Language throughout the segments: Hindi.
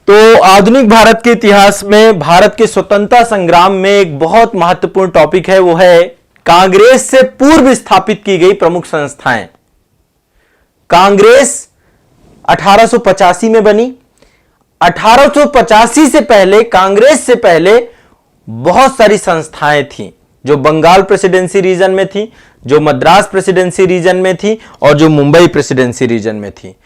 तो आधुनिक भारत के इतिहास में भारत के स्वतंत्रता संग्राम में एक बहुत महत्वपूर्ण टॉपिक है, वो है कांग्रेस से पूर्व स्थापित की गई प्रमुख संस्थाएं। कांग्रेस 1885 में बनी। 1885 से पहले, कांग्रेस से पहले बहुत सारी संस्थाएं थीं जो बंगाल प्रेसिडेंसी रीजन में थी, जो मद्रास प्रेसिडेंसी रीजन में थी और जो मुंबई प्रेसिडेंसी रीजन में थी।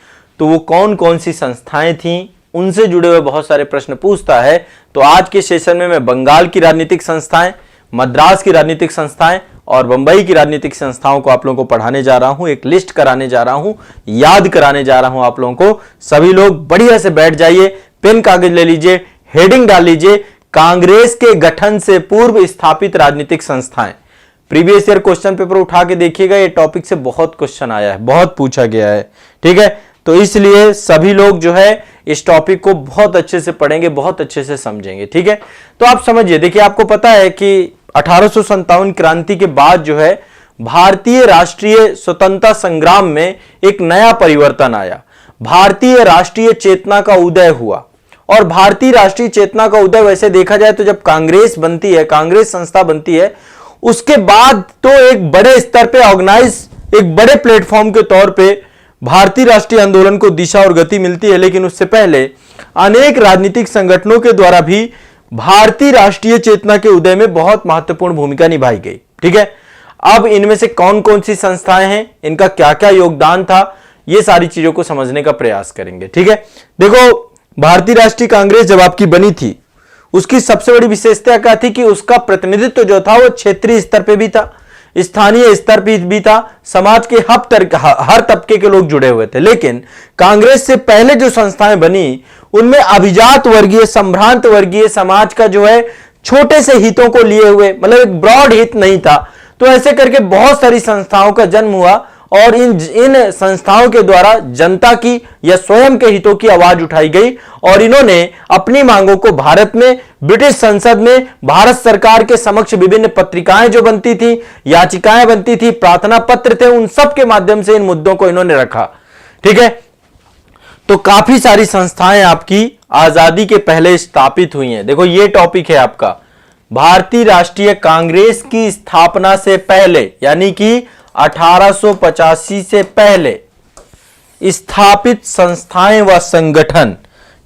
तो वो कौन कौन सी संस्थाएं थीं, उनसे जुड़े हुए बहुत सारे प्रश्न पूछता है। तो आज के सेशन में मैं बंगाल की राजनीतिक संस्थाएं, मद्रास की राजनीतिक संस्थाएं और बंबई की राजनीतिक संस्थाओं को आप लोगों को पढ़ाने जा रहा हूं, एक लिस्ट कराने जा रहा हूं, याद कराने जा रहा हूं आप लोगों को। सभी लोग बढ़िया से बैठ जाइए, पेन कागज ले लीजिए, हेडिंग डाल लीजिए, कांग्रेस के गठन से पूर्व स्थापित राजनीतिक संस्थाएं। प्रीवियस ईयर क्वेश्चन पेपर उठा के देखिएगा, ये टॉपिक से बहुत क्वेश्चन आया है, बहुत पूछा गया है, ठीक है। तो इसलिए सभी लोग जो है इस टॉपिक को बहुत अच्छे से पढ़ेंगे, बहुत अच्छे से समझेंगे, ठीक है। तो आप समझिए, देखिए आपको पता है कि 1857 क्रांति के बाद जो है भारतीय राष्ट्रीय स्वतंत्रता संग्राम में एक नया परिवर्तन आया। भारतीय राष्ट्रीय चेतना का उदय हुआ। और भारतीय राष्ट्रीय चेतना का उदय वैसे देखा जाए तो जब कांग्रेस बनती है, कांग्रेस संस्था बनती है, उसके बाद तो एक बड़े स्तर पे ऑर्गेनाइज, एक बड़े प्लेटफॉर्म के तौर पे भारतीय राष्ट्रीय आंदोलन को दिशा और गति मिलती है। लेकिन उससे पहले अनेक राजनीतिक संगठनों के द्वारा भी भारतीय राष्ट्रीय चेतना के उदय में बहुत महत्वपूर्ण भूमिका निभाई गई, ठीक है। अब इनमें से कौन कौन सी संस्थाएं हैं, इनका क्या क्या योगदान था, ये सारी चीजों को समझने का प्रयास करेंगे, ठीक है। देखो, भारतीय राष्ट्रीय कांग्रेस जब आपकी बनी थी, उसकी सबसे बड़ी विशेषता क्या थी कि उसका प्रतिनिधित्व जो था वो क्षेत्रीय स्तर पे भी था, स्थानीय स्तर पे भी था, समाज के हर तबके के लोग जुड़े हुए थे। लेकिन कांग्रेस से पहले जो संस्थाएं बनी, उनमें अभिजात वर्गीय, संभ्रांत वर्गीय समाज का जो है छोटे से हितों को लिए हुए, मतलब एक ब्रॉड हित नहीं था। तो ऐसे करके बहुत सारी संस्थाओं का जन्म हुआ और इन संस्थाओं के द्वारा जनता की या स्वयं के हितों की आवाज उठाई गई और इन्होंने अपनी मांगों को भारत में, ब्रिटिश संसद में, भारत सरकार के समक्ष विभिन्न पत्रिकाएं जो बनती थी, याचिकाएं बनती थी, प्रार्थना पत्र थे, उन सब के माध्यम से इन मुद्दों को इन्होंने रखा, ठीक है। तो काफी सारी संस्थाएं आपकी आजादी के पहले स्थापित हुई हैं। देखो, ये टॉपिक है आपका भारतीय राष्ट्रीय कांग्रेस की स्थापना से पहले, यानी कि 1885 से पहले स्थापित संस्थाएं व संगठन,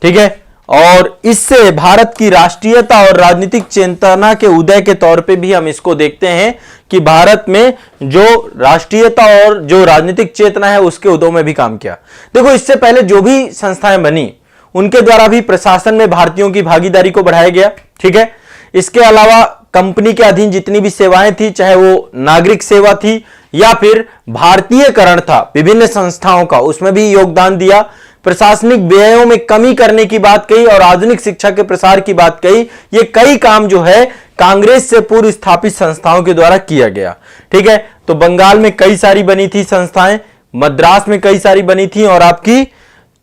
ठीक है। और इससे भारत की राष्ट्रीयता और राजनीतिक चेतना के उदय के तौर पे भी हम इसको देखते हैं कि भारत में जो राष्ट्रीयता और जो राजनीतिक चेतना है उसके उदय में भी काम किया। देखो, इससे पहले जो भी संस्थाएं बनी उनके द्वारा भी प्रशासन में भारतीयों की भागीदारी को बढ़ाया गया, ठीक है। इसके अलावा कंपनी के अधीन जितनी भी सेवाएं थी, चाहे वो नागरिक सेवा थी या फिर भारतीयकरण था विभिन्न संस्थाओं का, उसमें भी योगदान दिया। प्रशासनिक व्ययों में कमी करने की बात कही और आधुनिक शिक्षा के प्रसार की बात कही। ये कई काम जो है कांग्रेस से पूर्व स्थापित संस्थाओं के द्वारा किया गया, ठीक है। तो बंगाल में कई सारी बनी थी संस्थाएं, मद्रास में कई सारी बनी थी और आपकी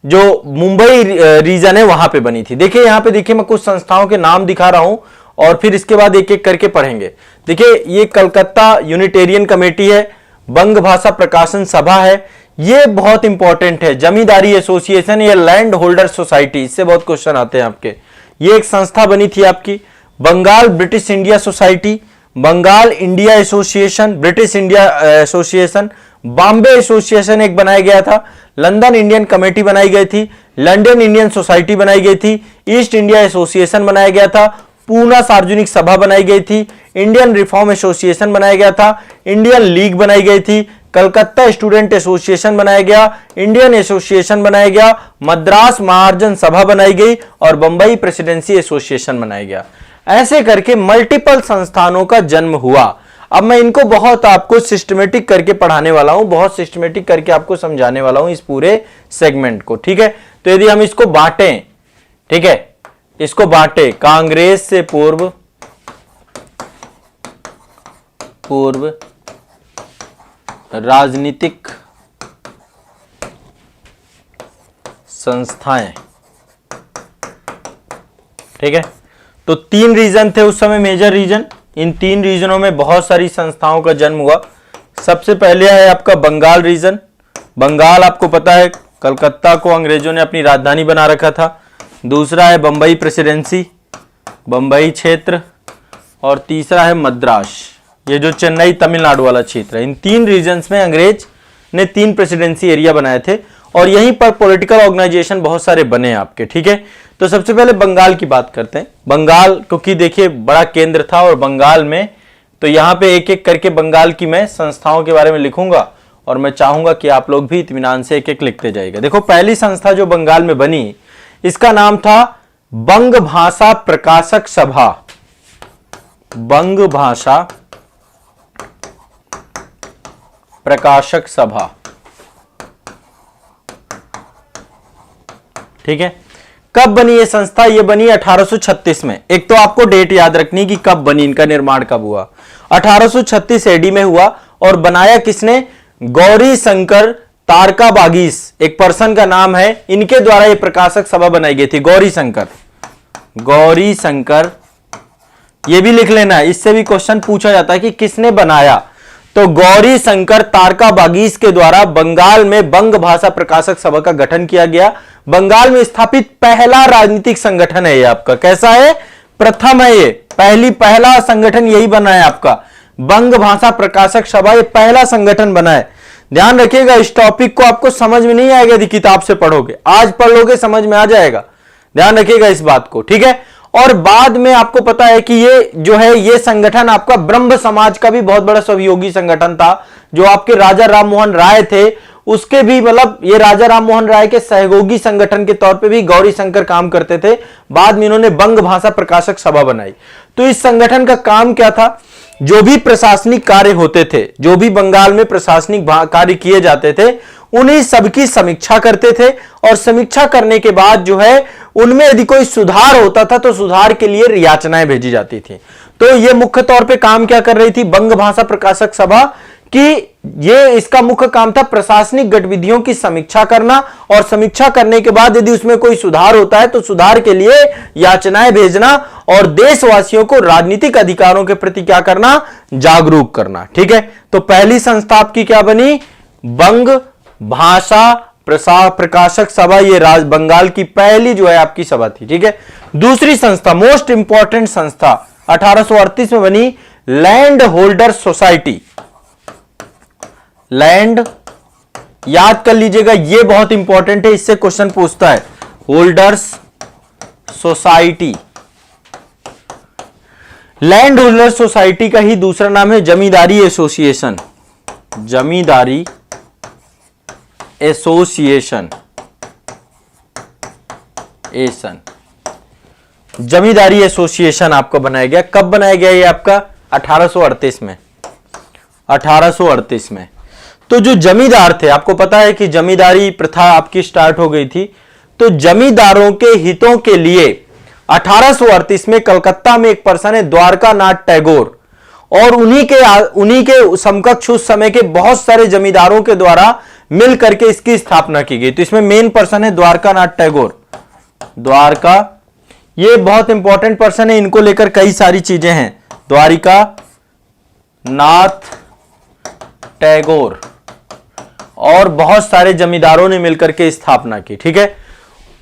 जो मुंबई रीजन है वहां पे बनी थी। देखिए, यहां पे देखिए मैं कुछ संस्थाओं के नाम दिखा रहा हूं और फिर इसके बाद एक एक करके पढ़ेंगे। देखिए, ये कलकत्ता यूनिटेरियन कमेटी है, बंग भाषा प्रकाशन सभा है, ये बहुत इंपॉर्टेंट है, जमींदारी एसोसिएशन या लैंड होल्डर सोसाइटी, इससे बहुत क्वेश्चन आते हैं आपके। ये एक संस्था बनी थी आपकी। Bengal British India society, Bengal India association, British India association, Bombay association एक बनाया गया था, लंदन इंडियन कमेटी बनाई गई थी, लंदन इंडियन सोसाइटी बनाई गई थी, ईस्ट इंडिया एसोसिएशन बनाया गया था, पूना सार्वजनिक सभा बनाई गई थी, इंडियन रिफॉर्म एसोसिएशन बनाया गया था, इंडियन लीग बनाई गई थी, कलकत्ता स्टूडेंट एसोसिएशन बनाया गया, इंडियन एसोसिएशन बनाया गया, मद्रास महाजन सभा बनाई गई और बंबई प्रेसिडेंसी एसोसिएशन बनाया गया। ऐसे करके मल्टीपल संस्थानों का जन्म हुआ। अब मैं इनको बहुत आपको सिस्टमेटिक करके पढ़ाने वाला हूं, बहुत सिस्टमेटिक करके आपको समझाने वाला हूं इस पूरे सेगमेंट को, ठीक है। तो यदि हम इसको बांटें, ठीक है, इसको बांटे कांग्रेस से पूर्व राजनीतिक संस्थाएं, ठीक है। तो 3 रीजन थे उस समय, मेजर रीजन। इन 3 रीजनों में बहुत सारी संस्थाओं का जन्म हुआ। सबसे पहले है आपका बंगाल रीजन। बंगाल आपको पता है कलकत्ता को अंग्रेजों ने अपनी राजधानी बना रखा था। दूसरा है बंबई प्रेसिडेंसी, बंबई क्षेत्र, और तीसरा है मद्रास, ये जो चेन्नई तमिलनाडु वाला क्षेत्र है। इन 3 रीजन्स में अंग्रेज ने 3 प्रेसिडेंसी एरिया बनाए थे और यहीं पर पॉलिटिकल ऑर्गेनाइजेशन बहुत सारे बने आपके, ठीक है। तो सबसे पहले बंगाल की बात करते हैं। बंगाल क्योंकि देखिए बड़ा केंद्र था और बंगाल में, तो यहां पे एक एक करके बंगाल की मैं संस्थाओं के बारे में लिखूंगा और मैं चाहूंगा कि आप लोग भी इत्मीनान से एक एक लिखते जाइएगा। देखो पहली संस्था जो बंगाल में बनी, इसका नाम था बंग भाषा प्रकाशक सभा। बंग भाषा प्रकाशक सभा, ठीक है। कब बनी ये संस्था? ये बनी 1836 में। एक तो आपको डेट याद रखनी कि कब बनी, इनका निर्माण कब हुआ। 1836 एडी में हुआ और बनाया किसने? गौरी शंकर तारकाबागीस, एक पर्सन का नाम है, इनके द्वारा ये प्रकाशक सभा बनाई गई थी। गौरी शंकर, गौरी शंकर, ये भी लिख लेना है, इससे भी क्वेश्चन पूछा जाता है कि किसने बनाया। तो गौरी शंकर तारकाबागीस के द्वारा बंगाल में बंग भाषा प्रकाशक सभा का गठन किया गया। बंगाल में स्थापित पहला राजनीतिक संगठन है ये आपका। कैसा है? प्रथम है ये, पहला संगठन यही बना है आपका, बंग भाषा प्रकाशक सभा, ये पहला संगठन बना है। ध्यान रखिएगा, इस टॉपिक को आपको समझ में नहीं आएगा यदि किताब से पढ़ोगे, आज पढ़ लोगे समझ में आ जाएगा। ध्यान रखिएगा इस बात को, ठीक है। और बाद में आपको पता है कि ये जो है ये संगठन आपका ब्रह्म समाज का भी बहुत बड़ा सहयोगी संगठन था। जो आपके राजा राममोहन राय थे उसके भी, मतलब ये राजा राममोहन राय के सहयोगी संगठन के तौर पे भी गौरी शंकर काम करते थे। बाद में इन्होंने बंग भाषा प्रकाशक सभा बनाई। तो इस संगठन का काम क्या था? जो भी प्रशासनिक कार्य होते थे, जो भी बंगाल में प्रशासनिक कार्य किए जाते थे, उन्हीं सबकी समीक्षा करते थे और समीक्षा करने के बाद जो है उनमें यदि कोई सुधार होता था तो सुधार के लिए याचनाएं भेजी जाती थी। तो ये मुख्य तौर पे काम क्या कर रही थी बंग भाषा प्रकाशक सभा कि ये इसका मुख्य काम था प्रशासनिक गतिविधियों की समीक्षा करना और समीक्षा करने के बाद यदि उसमें कोई सुधार होता है तो सुधार के लिए याचनाएं भेजना और देशवासियों को राजनीतिक अधिकारों के प्रति क्या करना? जागरूक करना, ठीक है। तो पहली संस्था आपकी क्या बनी? बंग भाषा प्रकाशक सभा, ये बंगाल की पहली जो है आपकी सभा थी, ठीक है। दूसरी संस्था, मोस्ट इंपॉर्टेंट संस्था, 1838 में बनी लैंड होल्डर सोसाइटी। लैंड याद कर लीजिएगा, ये बहुत इंपॉर्टेंट है, इससे क्वेश्चन पूछता है। Holders society, land holder society का ही दूसरा नाम है जमींदारी एसोसिएशन। जमींदारी एसोसिएशन, जमींदारी एसोसिएशन आपको बनाया गया। कब बनाया गया ये आपका? 1838 में। 1838 में। तो जो जमींदार थे, आपको पता है कि जमींदारी प्रथा आपकी स्टार्ट हो गई थी, तो जमींदारों के हितों के लिए 1838 में कलकत्ता में एक पर्सन है द्वारका नाथ टैगोर, और उन्हीं के समकक्ष उस समय के बहुत सारे जमींदारों के द्वारा मिल करके इसकी स्थापना की गई। तो इसमें मेन पर्सन है द्वारका नाथ टैगोर। द्वारका, ये बहुत इंपॉर्टेंट पर्सन है, इनको लेकर कई सारी चीजें हैं। द्वारिका नाथ टैगोर और बहुत सारे जमींदारों ने मिलकर के स्थापना की, ठीक है।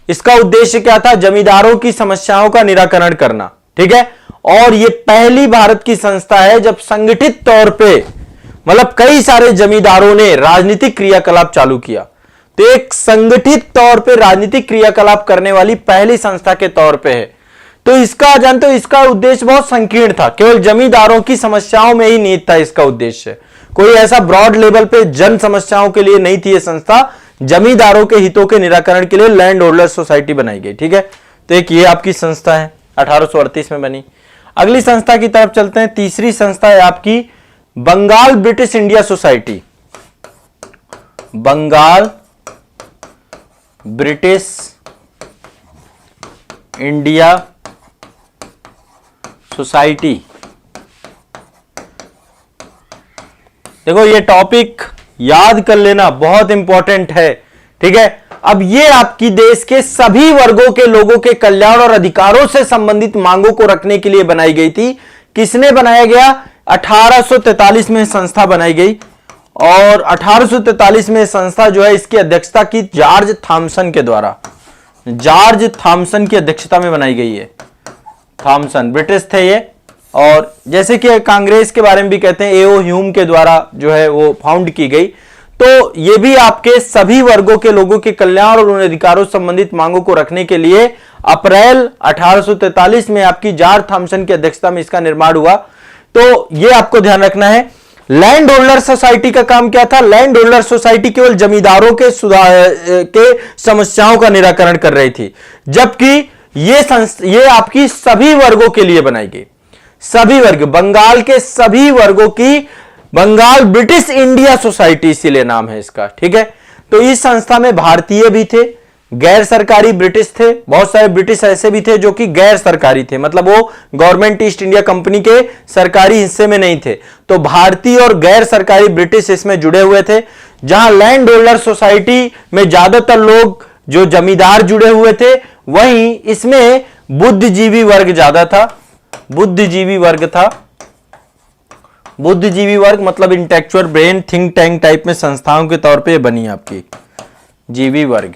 इसका उद्देश्य क्या था? जमींदारों की समस्याओं का निराकरण करना, ठीक है। और ये पहली भारत की संस्था है जब संगठित तौर पे, मतलब कई सारे जमींदारों ने राजनीतिक क्रियाकलाप चालू किया। तो एक संगठित तौर पे राजनीतिक क्रियाकलाप करने वाली पहली संस्था के तौर पे है। तो इसका जानते हो, इसका उद्देश्य बहुत संकीर्ण था, केवल जमींदारों की समस्याओं में ही निहित था इसका उद्देश्य। कोई ऐसा ब्रॉड लेवल पे जन समस्याओं के लिए नहीं थी ये संस्था, जमींदारों के हितों के निराकरण के लिए लैंड होल्डर सोसाइटी बनाई गई, ठीक है। तो एक ये आपकी संस्था है, 1838 में बनी। अगली संस्था की तरफ चलते हैं। तीसरी संस्था है आपकी Bengal British India society. Bengal British India society. देखो ये टॉपिक याद कर लेना, बहुत इंपॉर्टेंट है, ठीक है। अब ये आपकी देश के सभी वर्गों के लोगों के कल्याण और अधिकारों से संबंधित मांगों को रखने के लिए बनाई गई थी। किसने बनाया गया? 1843 में संस्था बनाई गई और 1843 में संस्था जो है इसकी अध्यक्षता की जॉर्ज थॉमसन के द्वारा। जॉर्ज थॉमसन की अध्यक्षता में बनाई गई है। थॉमसन ब्रिटिश थे ये, और जैसे कि कांग्रेस के बारे में भी कहते हैं एओ ह्यूम के द्वारा जो है वो फाउंड की गई। तो ये भी आपके सभी वर्गों के लोगों के कल्याण और उन अधिकारों से संबंधित मांगों को रखने के लिए अप्रैल 1843 में आपकी जॉर्ज थॉमसन की अध्यक्षता में इसका निर्माण हुआ। तो ये आपको ध्यान रखना है। लैंड होल्डर सोसाइटी का काम क्या था? लैंड होल्डर सोसाइटी केवल जमींदारों के समस्याओं का निराकरण कर रही थी, जबकि ये आपकी सभी वर्गों के लिए बनाई गई। सभी वर्ग, बंगाल के सभी वर्गों की बंगाल ब्रिटिश इंडिया सोसाइटी इसीलिए नाम है इसका, ठीक है। तो इस संस्था में भारतीय भी थे, गैर सरकारी ब्रिटिश थे, बहुत सारे ब्रिटिश ऐसे भी थे जो कि गैर सरकारी थे, मतलब वो गवर्नमेंट ईस्ट इंडिया कंपनी के सरकारी हिस्से में नहीं थे। तो भारतीय और गैर सरकारी ब्रिटिश इसमें जुड़े हुए थे। जहां लैंड होल्डर सोसाइटी में ज्यादातर लोग जो जमींदार जुड़े हुए थे, वहीं इसमें बुद्धिजीवी वर्ग ज्यादा था। बुद्धिजीवी वर्ग था। बुद्धिजीवी वर्ग मतलब intellectual brain think tank type में संस्थाओं के तौर पे बनी आपकी जीवी वर्ग,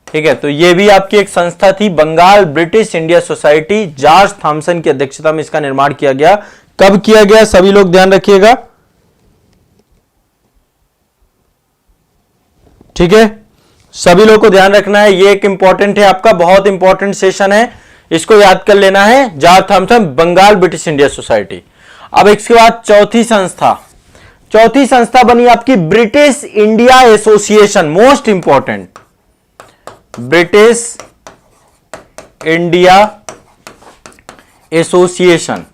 ठीक है। तो ये भी आपकी एक संस्था थी, Bengal British India society. George Thomson की अध्यक्षता में इसका निर्माण किया गया। कब किया गया? सभी लोग ध्यान रखिएगा, ठीक है। सभी लोग को ध्यान रखना है, ये एक इंपॉर्टेंट है, आपका बहुत इंपॉर्टेंट सेशन है, इसको याद कर लेना है। George Thomson, Bengal British India society. अब इसके बाद चौथी संस्था बनी आपकी British India association. Most important, British India association.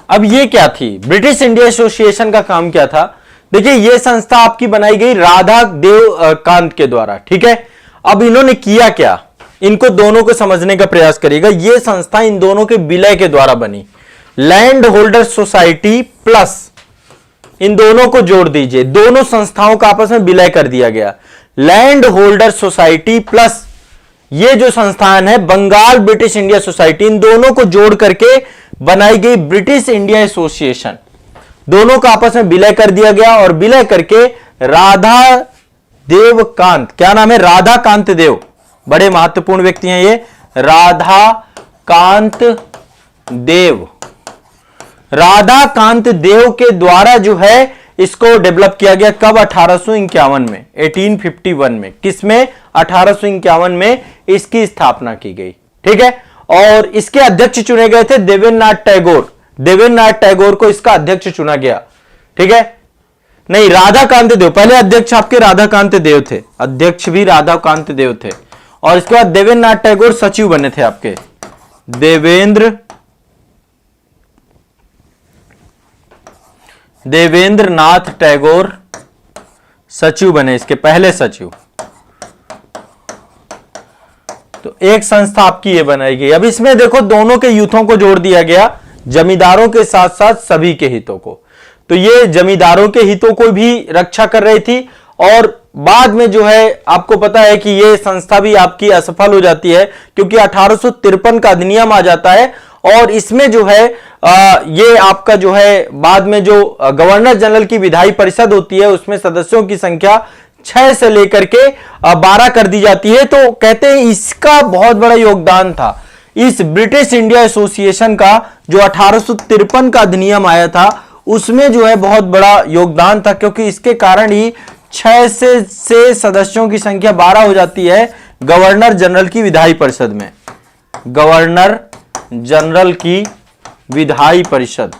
अब ये क्या थी? ब्रिटिश इंडिया एसोसिएशन का काम क्या था? देखिए, यह संस्था आपकी बनाई गई राधा देव कांत के द्वारा, ठीक है। अब इन्होंने किया क्या? इनको दोनों को समझने का प्रयास करिएगा। यह संस्था इन दोनों के विलय के द्वारा बनी। लैंड होल्डर सोसाइटी प्लस, इन दोनों को जोड़ दीजिए, दोनों संस्थाओं का आपस में विलय कर दिया गया। लैंड होल्डर सोसाइटी प्लस ये जो संस्थान है बंगाल ब्रिटिश इंडिया सोसाइटी, इन दोनों को जोड़ करके बनाई गई ब्रिटिश इंडिया एसोसिएशन। दोनों का आपस में विलय कर दिया गया और विलय करके राधा देव कांत, क्या नाम है? राधा कांत देव, बड़े महत्वपूर्ण व्यक्ति हैं ये, राधा कांत देव। राधा कांत देव के द्वारा जो है इसको डेवलप किया गया। कब? 1851 में, 1851 में। किसमें? 1851 में इसकी स्थापना की गई, ठीक है। और इसके अध्यक्ष चुने गए थे देवेंद्रनाथ टैगोर। देवेंद्रनाथ टैगोर को इसका अध्यक्ष चुना गया, ठीक है। नहीं, राधाकांत देव, पहले अध्यक्ष आपके राधाकांत देव थे, अध्यक्ष भी राधाकांत देव थे, और इसके बाद देवेंद्रनाथ टैगोर सचिव बने थे आपके। देवेंद्रनाथ टैगोर सचिव बने, इसके पहले सचिव। तो एक संस्था आपकी ये बनाई गई। अब इसमें देखो दोनों के यूथों को जोड़ दिया गया, जमींदारों के साथ साथ सभी के हितों को। तो ये जमींदारों के हितों को भी रक्षा कर रही थी, और बाद में जो है आपको पता है कि ये संस्था भी आपकी असफल हो जाती है, क्योंकि 1853 का अधिनियम आ जाता है, और इसमें जो है ये आपका जो है बाद में जो गवर्नर जनरल की विधायी परिषद होती है, उसमें सदस्यों की संख्या 6 से लेकर के 12 कर दी जाती है। तो कहते हैं इसका बहुत बड़ा योगदान था, इस ब्रिटिश इंडिया एसोसिएशन का जो 1853 का अधिनियम आया था, उसमें जो है बहुत बड़ा योगदान था, क्योंकि इसके कारण ही 6 से सदस्यों की संख्या 12 हो जाती है गवर्नर जनरल की विधायी परिषद में। गवर्नर जनरल की विधायी परिषद,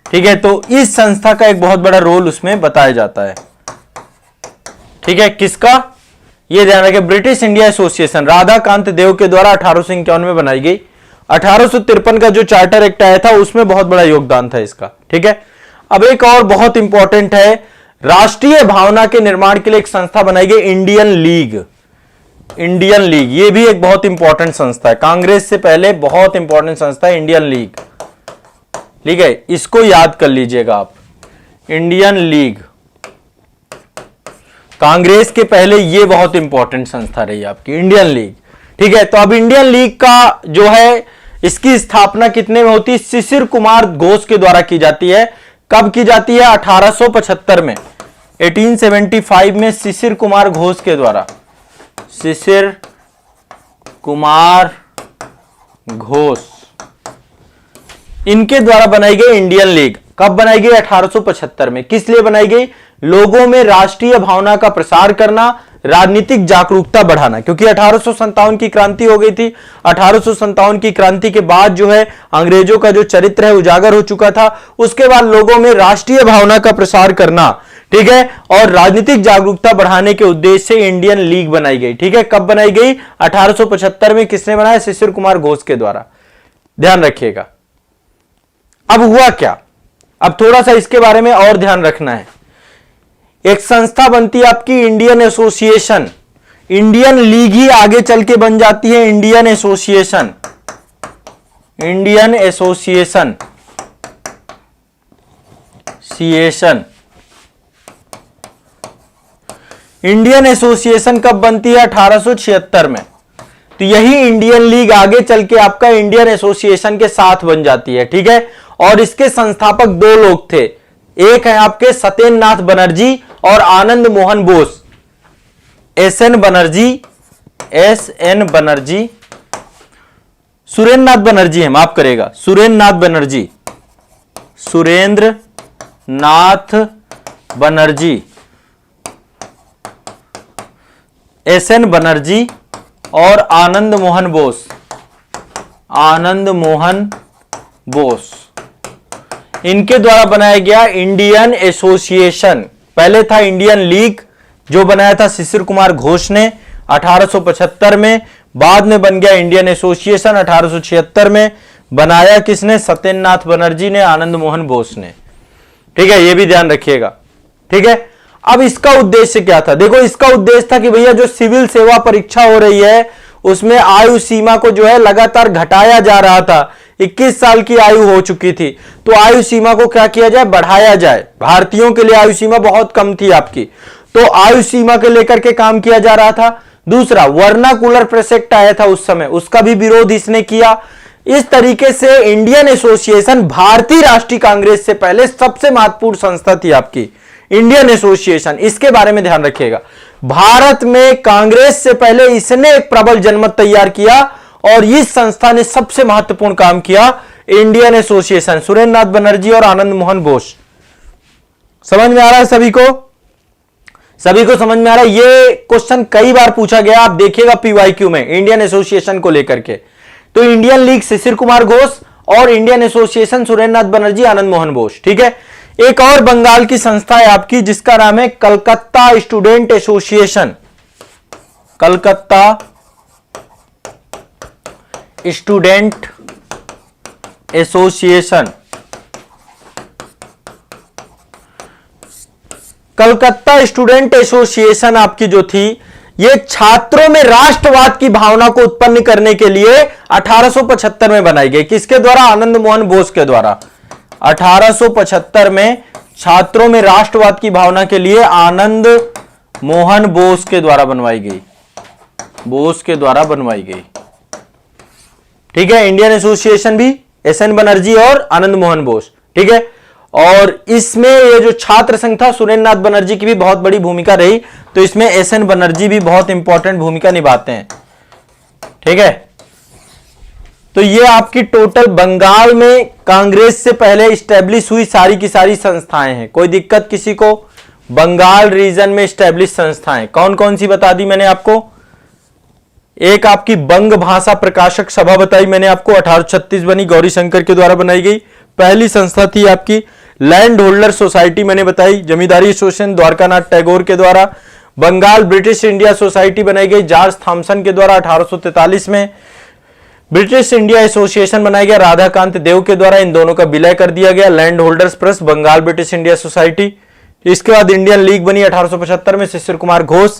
ठीक है। तो इस संस्था का एक बहुत बड़ा रोल उसमें बताया जाता है, ठीक है। किसका? ये ध्यान रखें, ब्रिटिश इंडिया एसोसिएशन राधाकांत देव के द्वारा 1851 में बनाई गई। 1853 का जो चार्टर एक्ट आया था उसमें बहुत बड़ा योगदान था इसका, ठीक है। अब एक और बहुत इंपॉर्टेंट है, राष्ट्रीय भावना के निर्माण के लिए एक संस्था बनाई गई, इंडियन लीग। इंडियन लीग ये भी एक बहुत इंपॉर्टेंट संस्था है, कांग्रेस से पहले बहुत इंपॉर्टेंट संस्था है इंडियन लीग, ठीक है। इसको याद कर लीजिएगा आप, इंडियन लीग। कांग्रेस के पहले ये बहुत इंपॉर्टेंट संस्था रही आपकी इंडियन लीग, ठीक है। तो अब इंडियन लीग का जो है इसकी स्थापना कितने में होती है? शिशिर कुमार घोष के द्वारा की जाती है। कब की जाती है? 1875 में। 1875 में शिशिर कुमार घोष के द्वारा, शिशिर कुमार घोष, इनके द्वारा बनाई गई इंडियन लीग। कब बनाई गई? 1875 में। किस लिए बनाई गई? लोगों में राष्ट्रीय भावना का प्रसार करना, राजनीतिक जागरूकता बढ़ाना, क्योंकि 1857 की क्रांति हो गई थी। 1857 की क्रांति के बाद जो है अंग्रेजों का जो चरित्र है उजागर हो चुका था। उसके बाद लोगों में राष्ट्रीय भावना का प्रसार करना, ठीक है, और राजनीतिक जागरूकता बढ़ाने के उद्देश्य से इंडियन लीग बनाई गई। ठीक है, कब बनाई गई? 1875 में। किसने बनाया? शिशिर कुमार घोष के द्वारा। ध्यान रखिएगा। अब हुआ क्या? अब थोड़ा सा इसके बारे में और ध्यान रखना है। एक संस्था बनती है आपकी इंडियन एसोसिएशन, इंडियन लीग ही आगे चल के बन जाती है Indian association. Indian association Indian association कब बनती है? 1876 में। तो यही इंडियन लीग आगे चल के आपका इंडियन एसोसिएशन के साथ बन जाती है। ठीक है, और इसके संस्थापक दो लोग थे, एक है आपके सत्येंद्र नाथ बनर्जी और आनंद मोहन बोस। एसएन बनर्जी, सुरेंद्र नाथ बनर्जी है, माफ करेगा, सुरेंद्र नाथ बनर्जी, सुरेंद्र नाथ बनर्जी, एसएन बनर्जी और आनंद मोहन बोस, आनंद मोहन बोस, इनके द्वारा बनाया गया इंडियन एसोसिएशन। पहले था इंडियन लीग जो बनाया था शिशिर कुमार घोष ने 1875 में, बाद में बन गया इंडियन एसोसिएशन 1876 में। बनाया किसने? सत्येंद्र नाथ बनर्जी ने, आनंद मोहन बोस ने। ठीक है, यह भी ध्यान रखिएगा। ठीक है, अब इसका उद्देश्य क्या था? देखो, इसका उद्देश्य था कि भैया जो सिविल सेवा परीक्षा हो रही है उसमें आयु सीमा को जो है लगातार घटाया जा रहा था। 21 साल की आयु हो चुकी थी, तो आयु सीमा को क्या किया जाए? बढ़ाया जाए। भारतीयों के लिए आयु सीमा बहुत कम थी आपकी, तो आयु सीमा के लेकर के काम किया जा रहा था। दूसरा, वर्नाकुलर प्रेस एक्ट आया था उस समय, उसका भी विरोध इसने किया। इस तरीके से इंडियन एसोसिएशन भारतीय राष्ट्रीय कांग्रेस से पहले सबसे महत्वपूर्ण संस्था थी आपकी इंडियन एसोसिएशन। इसके बारे में ध्यान रखिएगा। भारत में कांग्रेस से पहले इसने एक प्रबल जनमत तैयार किया और इस संस्था ने सबसे महत्वपूर्ण काम किया, इंडियन एसोसिएशन, सुरेंद्र नाथ बनर्जी और आनंद मोहन बोस। समझ में आ रहा है सभी को? सभी को समझ में आ रहा है? ये क्वेश्चन कई बार पूछा गया, आप देखिएगा पीवाईक्यू में, इंडियन एसोसिएशन को लेकर के। तो इंडियन लीग शिशिर कुमार घोष और इंडियन एसोसिएशन सुरेंद्र नाथ बनर्जी, आनंद मोहन बोस। ठीक है, एक और बंगाल की संस्था है आपकी जिसका नाम है Calcutta student association, Calcutta student association. Calcutta student association आपकी जो थी, ये छात्रों में राष्ट्रवाद की भावना को उत्पन्न करने के लिए 1875 में बनाई गई। किसके द्वारा? आनंद मोहन बोस के द्वारा। 1875 में छात्रों में राष्ट्रवाद की भावना के लिए आनंद मोहन बोस के द्वारा बनवाई गई, बोस के द्वारा बनवाई गई। ठीक है, इंडियन एसोसिएशन भी एसएन बनर्जी और आनंद मोहन बोस। ठीक है, और इसमें ये जो छात्र संघ था सुरेंद्र नाथ बनर्जी की भी बहुत बड़ी भूमिका रही, तो इसमें एसएन बनर्जी भी बहुत इंपॉर्टेंट भूमिका निभाते हैं। ठीक है, तो ये आपकी टोटल बंगाल में कांग्रेस से पहले स्टैब्लिश हुई सारी की सारी संस्थाएं हैं। कोई दिक्कत किसी को? बंगाल रीजन में स्टैब्लिश संस्थाएं कौन कौन सी बता दी मैंने आपको? एक आपकी बंग भाषा प्रकाशक सभा बताई मैंने आपको, 1836 बनी, गौरी शंकर के द्वारा बनाई गई। पहली संस्था थी आपकी लैंड होल्डर सोसाइटी, मैंने बताई, जमींदारी एसोसिएशन द्वारकानाथ टैगोर के द्वारा। बंगाल ब्रिटिश इंडिया सोसाइटी बनाई गई जॉर्ज थॉमसन के द्वारा 1843 में। ब्रिटिश इंडिया एसोसिएशन बनाया गया राधाकांत देव के द्वारा, इन दोनों का विलय कर दिया गया, land holders press, Bengal British India society. इसके बाद इंडियन लीग बनी 1875 में, शिशिर कुमार घोष।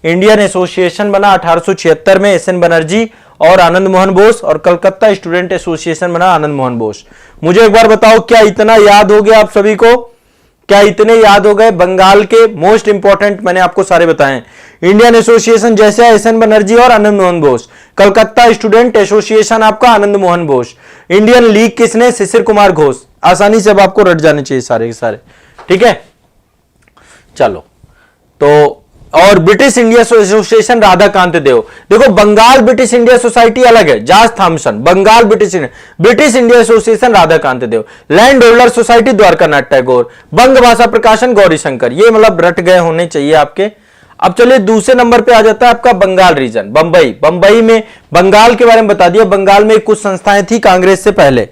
इंडियन एसोसिएशन बना 1876 में, एसएन बनर्जी और आनंद मोहन बोस, और कलकत्ता स्टूडेंट एसोसिएशन बना आनंद मोहन बोस। मुझे एक बार बताओ, क्या इतना याद हो गया आप सभी को? क्या इतने याद हो गए? बंगाल के मोस्ट इंपॉर्टेंट मैंने आपको सारे बताए। इंडियन एसोसिएशन जैसे एसएन बनर्जी और आनंद मोहन बोस, कलकत्ता स्टूडेंट एसोसिएशन आपका आनंद मोहन बोस, इंडियन लीग किसने? शिशिर कुमार घोष। आसानी से अब आपको रट जाने चाहिए सारे के सारे। ठीक है, चलो तो और British India association Radhakant Deb. देखो बंगाल ब्रिटिश इंडिया सोसाइटी अलग है, George Thomson, Bengal British India association Radhakant Deb, land holder society Dwarkanath Tagore, Banga Bhasha प्रकाशन गौरी शंकर। ये मतलब रट गए होने चाहिए आपके। अब चलिए दूसरे नंबर पे आ जाता है आपका बंगाल रीजन, बंबई। बंबई में बंगाल के बारे में बता दिया, बंगाल में कुछ संस्थाएं थी कांग्रेस से पहले।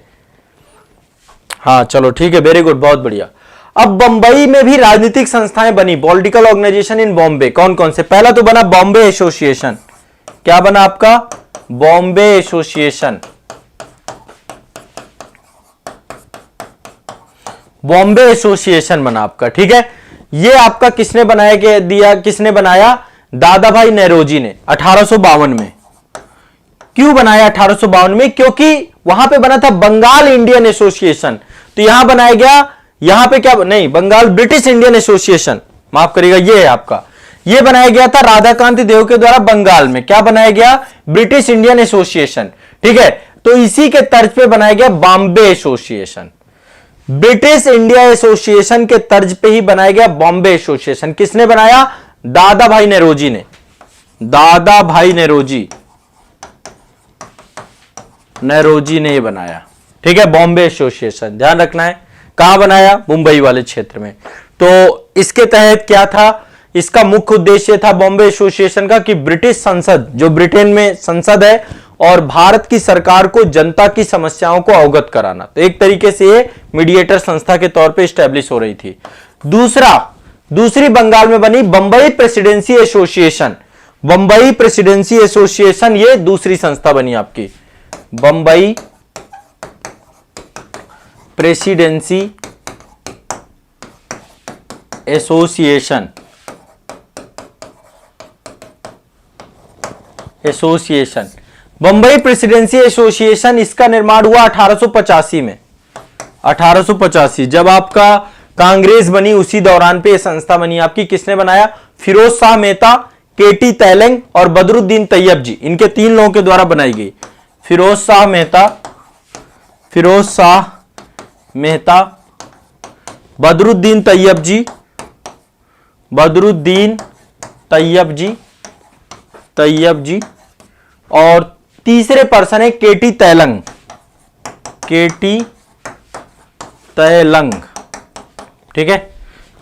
हाँ चलो ठीक है, वेरी गुड, बहुत बढ़िया। अब बंबई में भी राजनीतिक संस्थाएं बनी, पॉलिटिकल ऑर्गेनाइजेशन इन बॉम्बे। कौन कौन से? पहला तो बना बॉम्बे एसोसिएशन। क्या बना आपका? बॉम्बे एसोसिएशन। बॉम्बे एसोसिएशन बना आपका, ठीक है। ये आपका किसने बनाया के दिया, किसने बनाया? दादा भाई नेरोजी ने 1852 में। क्यों बनाया 1852 में? क्योंकि वहां पे बना था बंगाल इंडियन एसोसिएशन, तो यहां बनाया गया, यहां पे क्या नहीं, बंगाल ब्रिटिश इंडियन एसोसिएशन, माफ करिएगा, ये है आपका। ये बनाया गया था राधाकांत देव के द्वारा बंगाल में। क्या बनाया गया? ब्रिटिश इंडियन एसोसिएशन, ठीक है। तो इसी के तर्ज पे बनाया गया Bombay association. British India association के तर्ज पे ही बनाया गया बॉम्बे एसोसिएशन। किसने बनाया? दादा भाई नेरोजी ने। दादा भाई नेरोजी ने ये बनाया, ठीक है, बॉम्बे एसोसिएशन। ध्यान रखना है कहां बनाया? मुंबई वाले क्षेत्र में। तो इसके तहत क्या था? इसका मुख्य उद्देश्य था बॉम्बे एसोसिएशन का कि ब्रिटिश संसद, जो ब्रिटेन में संसद है, और भारत की सरकार को जनता की समस्याओं को अवगत कराना। तो एक तरीके से ये मीडिएटर संस्था के तौर पे स्टैब्लिश हो रही थी। दूसरी बंगाल में बनी Bombay presidency association. Bombay presidency association ये दूसरी संस्था बनी आपकी, Bombay presidency association. Bombay presidency association, इसका निर्माण हुआ 1885 में। 1885 जब आपका कांग्रेस बनी, उसी दौरान पे यह संस्था बनी आपकी। किसने बनाया? फिरोज शाह मेहता, केटी तैलंग और बदरुद्दीन तैयब जी, इनके 3 लोगों के द्वारा बनाई गई। फिरोज शाह मेहता, बदरुद्दीन तैयब जी, और तीसरे पर्सन है केटी तैलंग, ठीक है।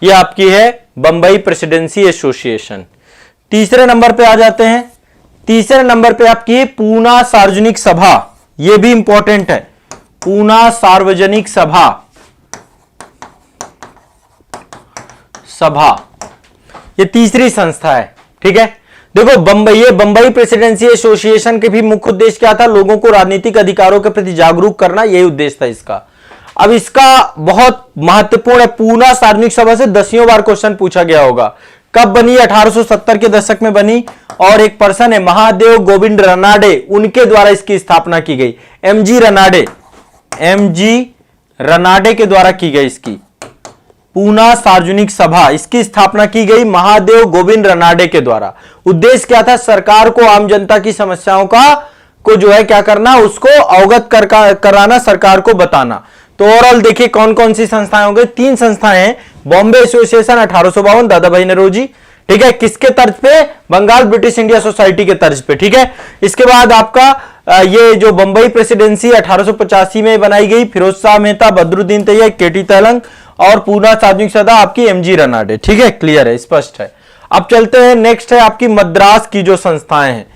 ये आपकी है बंबई प्रेसिडेंसी एसोसिएशन। तीसरे नंबर पे आ जाते हैं। तीसरे नंबर पे आपकी है पूना सार्वजनिक सभा। ये भी इंपॉर्टेंट है, पूना सार्वजनिक सभा। ये तीसरी संस्था है, ठीक है। देखो बंबई प्रेसिडेंसी एसोसिएशन के भी मुख्य उद्देश्य क्या था? लोगों को राजनीतिक अधिकारों के प्रति जागरूक करना, यही उद्देश्य था इसका। अब इसका बहुत महत्वपूर्ण है, पूना सार्वजनिक सभा से 10वीं बार क्वेश्चन पूछा गया होगा। कब बनी? 1870 के दशक में बनी, और एक पर्सन है महादेव गोविंद रनाडे, उनके द्वारा इसकी स्थापना की गई। एमजी रनाडे के द्वारा की गई इसकी पूना सार्वजनिक सभा, इसकी स्थापना की गई महादेव गोविंद रनाडे के द्वारा। उद्देश्य क्या था? सरकार को आम जनता की समस्याओं को जो है क्या करना, उसको अवगत कराना, सरकार को बताना। तो ओवरऑल देखिए कौन कौन सी संस्थाएं हो गई? 3 संस्थाएं हैं। बॉम्बे एसोसिएशन 1852 दादा भाई नेरोजी, ठीक है, किसके तर्ज पे? बंगाल ब्रिटिश इंडिया सोसाइटी के तर्ज पे, ठीक है। इसके बाद आपका ये जो बंबई प्रेसिडेंसी 1885 में बनाई गई, फिरोज शाह मेहता, बदरुद्दीन तैयब, केटी तैलंग, और पूना सार्वजनिक सभा आपकी एमजी रनाडे, ठीक है, क्लियर है, स्पष्ट है। अब चलते हैं, नेक्स्ट है आपकी मद्रास की जो संस्थाएं हैं।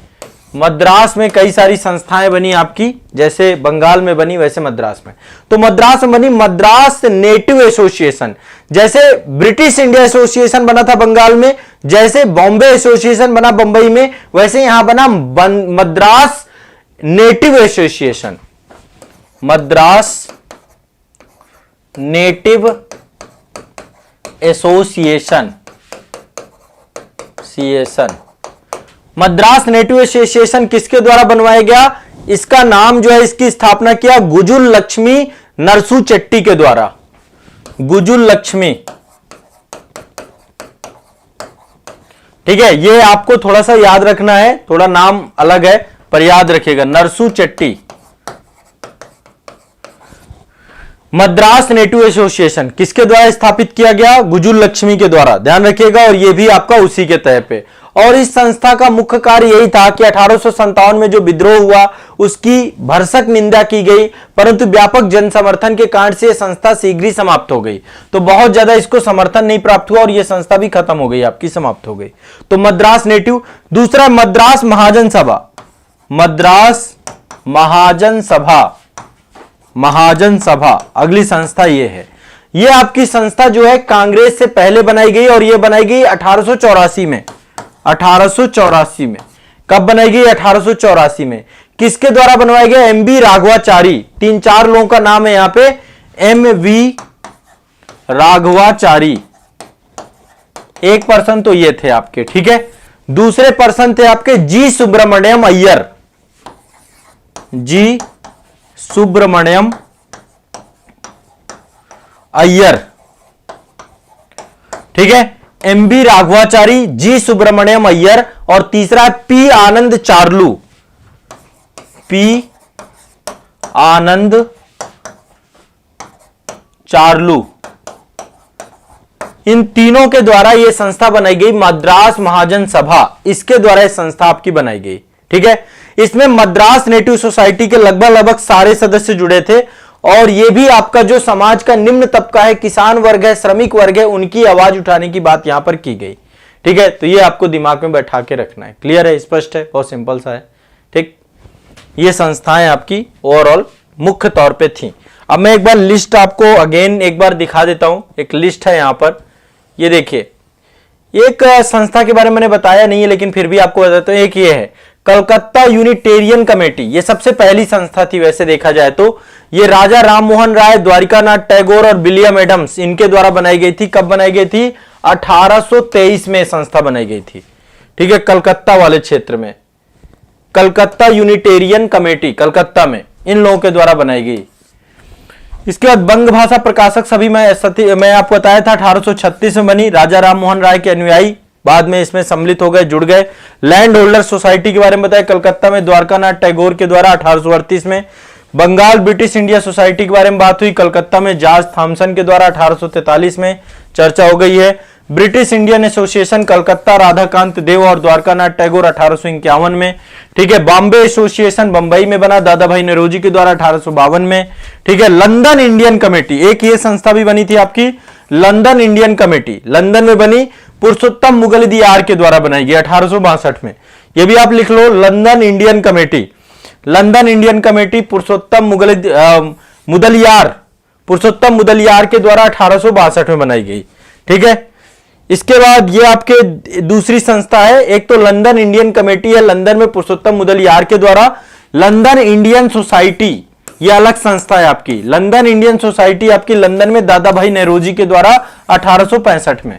मद्रास में कई सारी संस्थाएं बनी आपकी, जैसे बंगाल में बनी वैसे मद्रास में। तो मद्रास में बनी मद्रास नेटिव एसोसिएशन। जैसे ब्रिटिश इंडिया एसोसिएशन बना था बंगाल में, जैसे बॉम्बे एसोसिएशन बना बंबई में, वैसे यहां बना Madras native association. Madras native association. Madras native association किसके द्वारा बनवाया गया? इसका नाम जो है, इसकी स्थापना किया गुजुल लक्ष्मी नरसू चेट्टी के द्वारा। गुजुल लक्ष्मी, ठीक है, ये आपको थोड़ा सा याद रखना है, थोड़ा नाम अलग है पर याद रखिएगा, नरसू चेट्टी। मद्रास नेटिव एसोसिएशन किसके द्वारा स्थापित किया गया? गुजुल लक्ष्मी के द्वारा, ध्यान रखिएगा, और यह भी आपका उसी के तह पे। और इस संस्था का मुख्य कार्य यही था कि 1857 में जो विद्रोह हुआ उसकी भरसक निंदा की गई, परंतु व्यापक जन समर्थन के कारण से यह संस्था शीघ्र ही समाप्त हो गई। तो बहुत ज्यादा इसको समर्थन नहीं प्राप्त हुआ और यह संस्था भी खत्म हो गई, आपकी समाप्त हो गई। तो मद्रास नेटिव। दूसरा मद्रास महाजन सभा, मद्रास महाजन सभा, महाजन सभा अगली संस्था ये है। ये आपकी संस्था जो है कांग्रेस से पहले बनाई गई और ये बनाई गई 1884 में। 1884 में कब बनाई गई? 1884 में। किसके द्वारा बनवाया गया? एमबी राघवाचारी। 3-4 लोगों का नाम है यहां पे। एमवी राघवाचारी, एक पर्सन तो ये थे आपके, ठीक है। दूसरे पर्सन थे आपके जी सुब्रमण्यम अय्यर, जी सुब्रमण्यम अय्यर, ठीक है। एमबी राघवाचारी, जी सुब्रमण्यम अय्यर, और तीसरा पी आनंद चार्लू, पी आनंद चार्लू। इन तीनों के द्वारा यह संस्था बनाई गई, मद्रास महाजन सभा, इसके द्वारा यह संस्था आपकी बनाई गई, ठीक है। इसमें मद्रास नेटिव सोसाइटी के लगभग सारे सदस्य जुड़े थे और यह भी आपका जो समाज का निम्न तबका है, किसान वर्ग है, श्रमिक वर्ग है, उनकी आवाज उठाने की बात यहां पर की गई, ठीक है। तो ये आपको दिमाग में बैठा के रखना है। क्लियर है? स्पष्ट है? बहुत सिंपल सा है, ठीक। ये संस्थाएं आपकी ओवरऑल मुख्य तौर पे थी। अब मैं एक बार लिस्ट आपको अगेन एक बार दिखा देता हूं। एक लिस्ट है यहां पर, ये देखिए। एक संस्था के बारे में मैंने बताया नहीं है लेकिन फिर भी आपको बताता हूं। एक ये है कलकत्ता यूनिटेरियन कमेटी, ये सबसे पहली संस्था थी वैसे देखा जाए तो। ये राजा राममोहन राय, द्वारिकानाथ टैगोर और विलियम एडम्स, इनके द्वारा बनाई गई थी। कब बनाई गई थी? 1823 में संस्था बनाई गई थी, ठीक है। कलकत्ता वाले क्षेत्र में कलकत्ता यूनिटेरियन कमेटी, कलकत्ता में इन लोगों के द्वारा बनाई गई। इसके बाद बंग भाषा प्रकाशक सभी मैं आपको बताया था 1836 में बनी। राजा राममोहन राय के अनुयायी बाद में इसमें सम्मिलित हो गए, जुड़ गए। लैंड होल्डर सोसाइटी के बारे में बताया कलकत्ता में द्वारकानाथ टैगोर के द्वारा 1838 में। बंगाल ब्रिटिश इंडिया सोसाइटी के बारे में बात हुई कलकत्ता में जॉर्ज थॉमसन के द्वारा 1843 में चर्चा हो गई है। British Indian association Calcutta Radhakant Deb और द्वारकानाथ टैगोर 1851 में, ठीक है। बॉम्बे एसोसिएशन बंबई में बना दादा भाई नौरोजी के द्वारा 1852 में, ठीक है। लंदन इंडियन कमेटी, एक ये संस्था भी बनी थी आपकी, लंदन इंडियन कमेटी, लंदन में बनी, पुरुषोत्तम मुगलियार के द्वारा बनाई गई 1862 में। ये भी आप लिख लो, London Indian committee, London Indian committee Purushottam Mudaliar के द्वारा 1862 में बनाई गई, ठीक है। इसके बाद ये आपके दूसरी संस्था है, एक तो लंदन इंडियन कमेटी है लंदन में पुरुषोत्तम मुदलियार के द्वारा। लंदन इंडियन सोसाइटी ये अलग संस्था है आपकी। लंदन इंडियन सोसाइटी आपकी लंदन में दादा भाई नौरोजी के द्वारा 1865 में,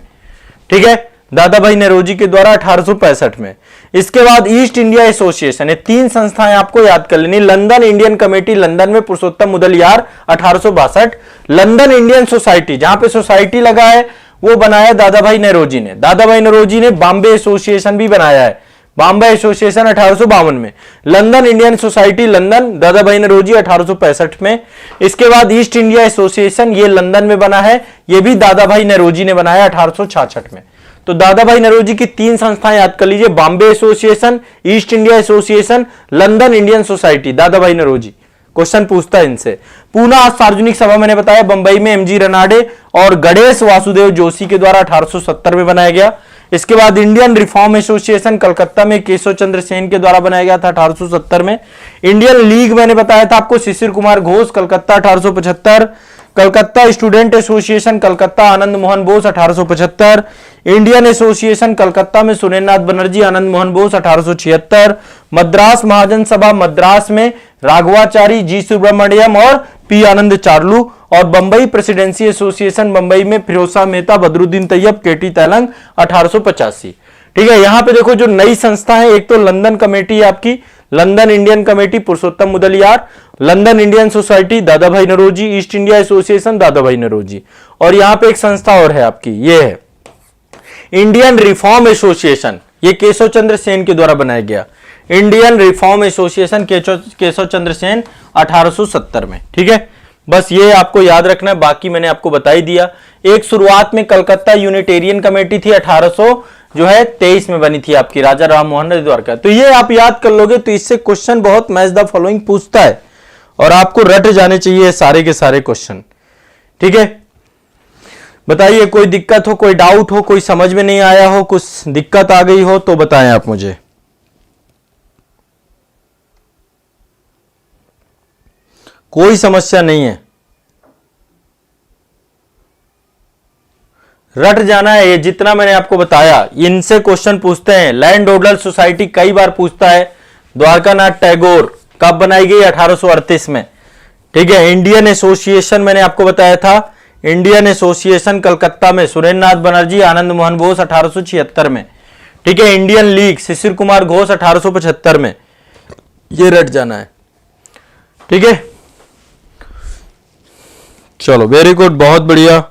ठीक है। दादा भाई नौरोजी के द्वारा 1865 में। इसके बाद ईस्ट इंडिया एसोसिएशन, ये 3 संस्थाएं आपको याद कर लेनी। लंदन इंडियन कमेटी लंदन में पुरुषोत्तम मुदलियार 1862। लंदन इंडियन सोसाइटी, जहां पे सोसाइटी लगा है वो बनाया दादा भाई नौरोजी ने। दादा भाई नौरोजी ने बॉम्बे एसोसिएशन भी बनाया है, बॉम्बे एसोसिएशन 1852 में। लंदन इंडियन सोसाइटी लंदन, दादा भाई नौरोजी 1865 में। इसके बाद ईस्ट इंडिया एसोसिएशन, ये लंदन में बना है, ये भी दादा भाई नौरोजी ने बनाया 1866 में। तो दादा भाई नौरोजी की 3 संस्थाएं याद कर लीजिए, Bombay association, east India association, London Indian society, दादा भाई नौरोजी। क्वेश्चन पूछता है इनसे। पूना सार्वजनिक सभा मैंने बताया बंबई में एमजी रनाडे और गणेश वासुदेव जोशी के द्वारा 1870 में बनाया गया। इसके बाद इंडियन रिफॉर्म एसोसिएशन कलकत्ता में केशव चंद्र सेन के द्वारा बनाया गया था 1870 में। इंडियन लीग मैंने बताया था आपको शिशिर कुमार घोष कलकत्ता 1875। कलकत्ता स्टूडेंट एसोसिएशन कलकत्ता आनंद मोहन बोस 1875। इंडियन एसोसिएशन कलकत्ता में सुरेंद्रनाथ बनर्जी आनंद मोहन बोस 1876। मद्रास महाजन सभा मद्रास में राघवाचारी, जी सुब्रमण्यम और पी आनंद चार्लू। और बंबई प्रेसिडेंसी एसोसिएशन बंबई में फिरोज शाह मेहता, बदरुद्दीन तैयब, केटी तैलंग 1885, ठीक है। यहां पे देखो जो नई संस्था है, एक तो लंदन कमेटी है आपकी, London Indian committee Purushottam Mudaliar, London Indian society दादा भाई नौरोजी, ईस्ट इंडिया एसोसिएशन दादा भाई नौरोजी। और यहां पे एक संस्था और है आपकी, ये है इंडियन रिफॉर्म एसोसिएशन, ये केशव चंद्र सेन के द्वारा बनाया गया। Indian reform association Keshav Chandra Sen 1870 में, ठीक है। बस ये आपको याद रखना है, बाकी मैंने आपको बता ही दिया। एक शुरुआत में कलकत्ता यूनिटेरियन कमेटी थी, 1823 में बनी थी आपकी, राजा राम मोहन राय द्वारका। तो ये आप याद कर लोगे तो इससे क्वेश्चन बहुत मैच द फॉलोइंग पूछता है और आपको रट जाने चाहिए सारे के सारे क्वेश्चन। ठीक है, बताइए कोई दिक्कत हो, कोई डाउट हो, कोई समझ में नहीं आया हो, कुछ दिक्कत आ गई हो तो बताएं आप मुझे। कोई समस्या नहीं है, रट जाना है। ये जितना मैंने आपको बताया इनसे क्वेश्चन पूछते हैं। लैंड होल्डर सोसाइटी कई बार पूछता है। द्वारकानाथ टैगोर कब बनाई गई? 1838 में। ठीक है, इंडियन एसोसिएशन मैंने आपको बताया था, इंडियन एसोसिएशन कलकत्ता में सुरेंद्र नाथ बनर्जी, आनंद मोहन बोस 1876 में। ठीक है, इंडियन लीग शिशिर कुमार घोष 1875 में। ये रट जाना है। ठीक है, चलो वेरी गुड, बहुत बढ़िया।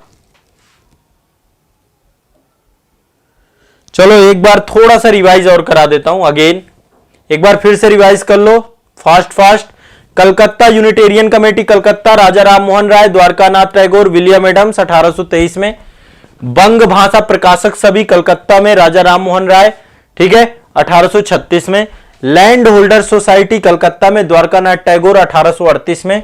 चलो एक बार थोड़ा सा रिवाइज और करा देता हूं अगेन, एक बार फिर से रिवाइज कर लो fast fast. Calcutta Unitarian committee Calcutta, Raja Ram Mohan Roy, Dwarkanath Tagore, William Adams 1823 में। बंग भाषा प्रकाशक सभी कलकत्ता में, राजा राम मोहन राय। ठीक है, 1836 में। लैंड होल्डर सोसाइटी कलकत्ता में, द्वारकानाथ टैगोर 1838 में।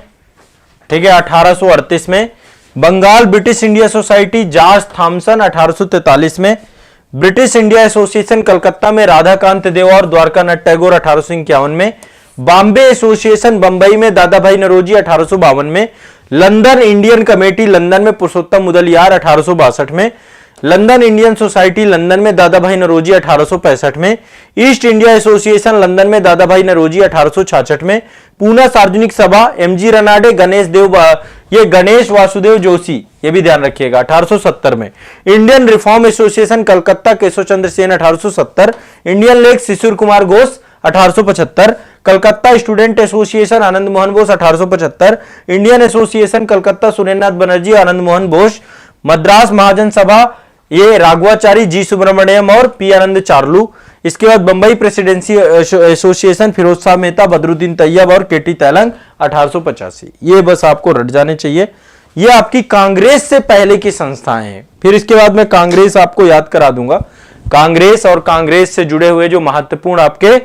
ठीक है, 1838 में। Bengal British India society George Thomson 1843 में। ब्रिटिश इंडिया एसोसिएशन कलकत्ता में, राधाकांत देव और द्वारकानाथ टैगोर 1851 में। बॉम्बे एसोसिएशन बंबई में, दादा भाई नौरोजी 1852 में। लंदन इंडियन कमेटी लंदन में, पुरुषोत्तम मुदलियार 1862 में। लंदन इंडियन सोसाइटी लंदन में, दादा भाई नौरोजी 1865 में। ईस्ट इंडिया एसोसिएशन लंदन में, दादा भाई नौरोजी 1866 में। पूना सार्वजनिक सभा एमजी रनाडे, गणेश देव, ये गणेश वासुदेव जोशी, ये भी ध्यान रखिएगा, 1870 में। Indian reform association Calcutta Keshav Chandra Sen 1870। Indian league Shishir Kumar Ghosh 1875। Calcutta student association Anand Mohan Bose 1875। Indian association Calcutta Surendra Nath Banerjee, Anand Mohan Bose. Madras Mahajan Sabha ये राघवाचारी, जी सुब्रमण्यम और पी आनंद चार्लू। इसके बाद बंबई प्रेसिडेंसी एसोसिएशन फिरोज शाह मेहता, बदरुद्दीन तैयब और केटी तैलंग 1885। ये बस आपको रट जाने चाहिए। ये आपकी कांग्रेस से पहले की संस्थाएं हैं। फिर इसके बाद मैं कांग्रेस आपको याद करा दूंगा। कांग्रेस और कांग्रेस से जुड़े हुए जो महत्वपूर्ण आपके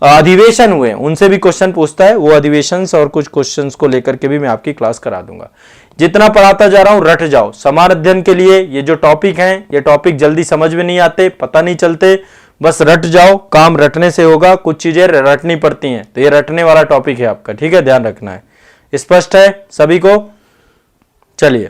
अधिवेशन हुए उनसे भी क्वेश्चन पूछता है। वो अधिवेशन और कुछ क्वेश्चंस को लेकर के भी मैं आपकी क्लास करा दूंगा। जितना पढ़ाता जा रहा हूं रट जाओ। समान अध्ययन के लिए ये जो टॉपिक हैं, ये टॉपिक जल्दी समझ में नहीं आते, पता नहीं चलते, बस रट जाओ। काम रटने से होगा, कुछ चीजें रटनी पड़ती हैं, तो ये रटने वाला टॉपिक है आपका। ठीक है, ध्यान रखना है। स्पष्ट है सभी को? चलिए